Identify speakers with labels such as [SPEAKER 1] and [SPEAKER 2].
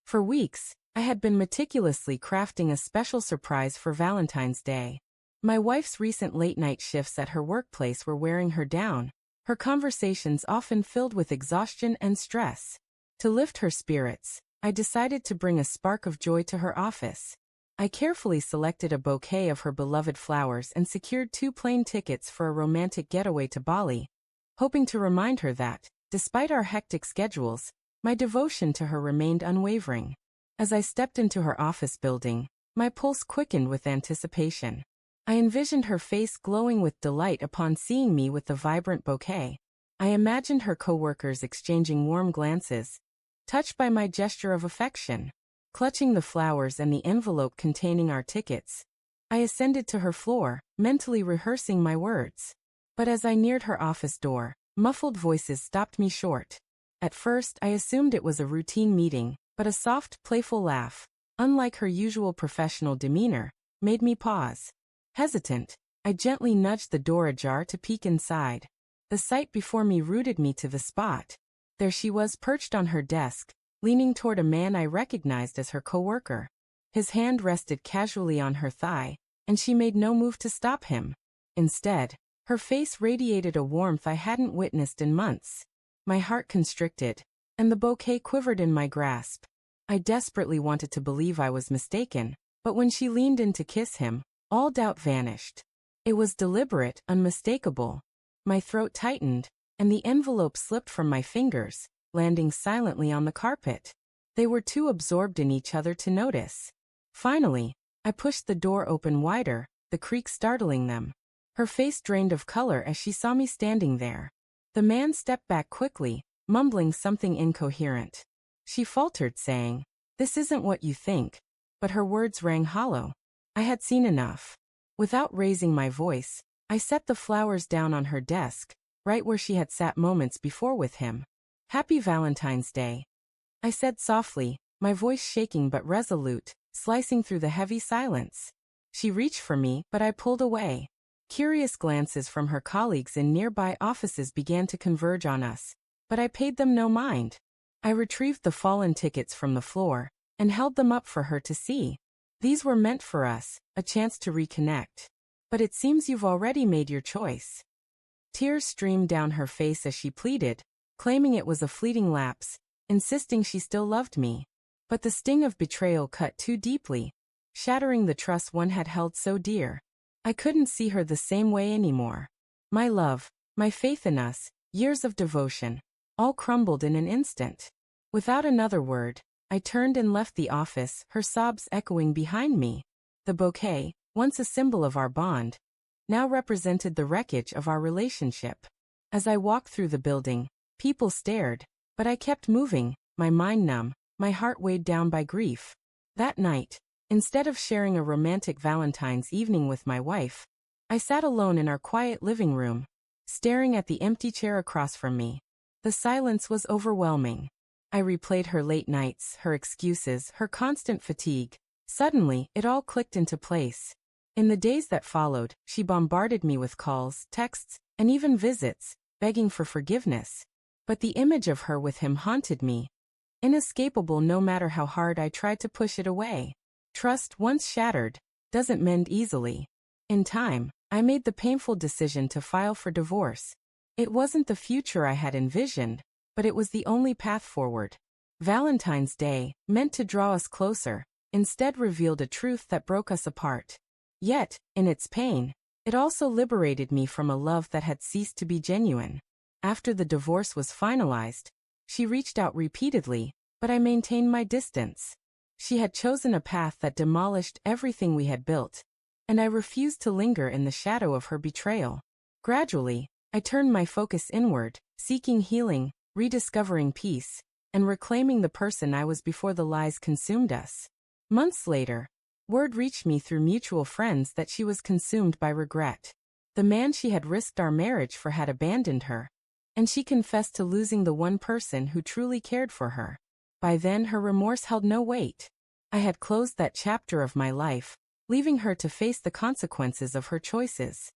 [SPEAKER 1] For weeks, I had been meticulously crafting a special surprise for Valentine's Day. My wife's recent late-night shifts at her workplace were wearing her down, her conversations often filled with exhaustion and stress. To lift her spirits, I decided to bring a spark of joy to her office. I carefully selected a bouquet of her beloved flowers and secured 2 plane tickets for a romantic getaway to Bali, hoping to remind her that, despite our hectic schedules, my devotion to her remained unwavering. As I stepped into her office building, my pulse quickened with anticipation. I envisioned her face glowing with delight upon seeing me with the vibrant bouquet. I imagined her coworkers exchanging warm glances, touched by my gesture of affection. Clutching the flowers and the envelope containing our tickets, I ascended to her floor, mentally rehearsing my words. But as I neared her office door, muffled voices stopped me short. At first, I assumed it was a routine meeting, but a soft, playful laugh, unlike her usual professional demeanor, made me pause. Hesitant, I gently nudged the door ajar to peek inside. The sight before me rooted me to the spot. There she was perched on her desk, leaning toward a man I recognized as her coworker. His hand rested casually on her thigh, and she made no move to stop him. Instead, her face radiated a warmth I hadn't witnessed in months. My heart constricted, and the bouquet quivered in my grasp. I desperately wanted to believe I was mistaken, but when she leaned in to kiss him, all doubt vanished. It was deliberate, unmistakable. My throat tightened, and the envelope slipped from my fingers, landing silently on the carpet. They were too absorbed in each other to notice. Finally, I pushed the door open wider, the creak startling them. Her face drained of color as she saw me standing there. The man stepped back quickly, mumbling something incoherent. She faltered, saying, "This isn't what you think," but her words rang hollow. I had seen enough. Without raising my voice, I set the flowers down on her desk, right where she had sat moments before with him. "Happy Valentine's Day," I said softly, my voice shaking but resolute, slicing through the heavy silence. She reached for me, but I pulled away. Curious glances from her colleagues in nearby offices began to converge on us, but I paid them no mind. I retrieved the fallen tickets from the floor and held them up for her to see. These were meant for us, a chance to reconnect. "But it seems you've already made your choice." Tears streamed down her face as she pleaded, claiming it was a fleeting lapse, insisting she still loved me. But the sting of betrayal cut too deeply, shattering the trust one had held so dear. I couldn't see her the same way anymore. My love, my faith in us, years of devotion, all crumbled in an instant. Without another word, I turned and left the office, her sobs echoing behind me. The bouquet, once a symbol of our bond, now represented the wreckage of our relationship. As I walked through the building, people stared, but I kept moving, my mind numb, my heart weighed down by grief. That night, instead of sharing a romantic Valentine's evening with my wife, I sat alone in our quiet living room, staring at the empty chair across from me. The silence was overwhelming. I replayed her late nights, her excuses, her constant fatigue. Suddenly, it all clicked into place. In the days that followed, she bombarded me with calls, texts, and even visits, begging for forgiveness. But the image of her with him haunted me, inescapable no matter how hard I tried to push it away. Trust, once shattered, doesn't mend easily. In time, I made the painful decision to file for divorce. It wasn't the future I had envisioned, but it was the only path forward. Valentine's Day, meant to draw us closer, instead revealed a truth that broke us apart. Yet, in its pain, it also liberated me from a love that had ceased to be genuine. After the divorce was finalized, she reached out repeatedly, but I maintained my distance. She had chosen a path that demolished everything we had built, and I refused to linger in the shadow of her betrayal. Gradually, I turned my focus inward, seeking healing, rediscovering peace, and reclaiming the person I was before the lies consumed us. Months later, word reached me through mutual friends that she was consumed by regret. The man she had risked our marriage for had abandoned her, and she confessed to losing the one person who truly cared for her. By then her remorse held no weight. I had closed that chapter of my life, leaving her to face the consequences of her choices.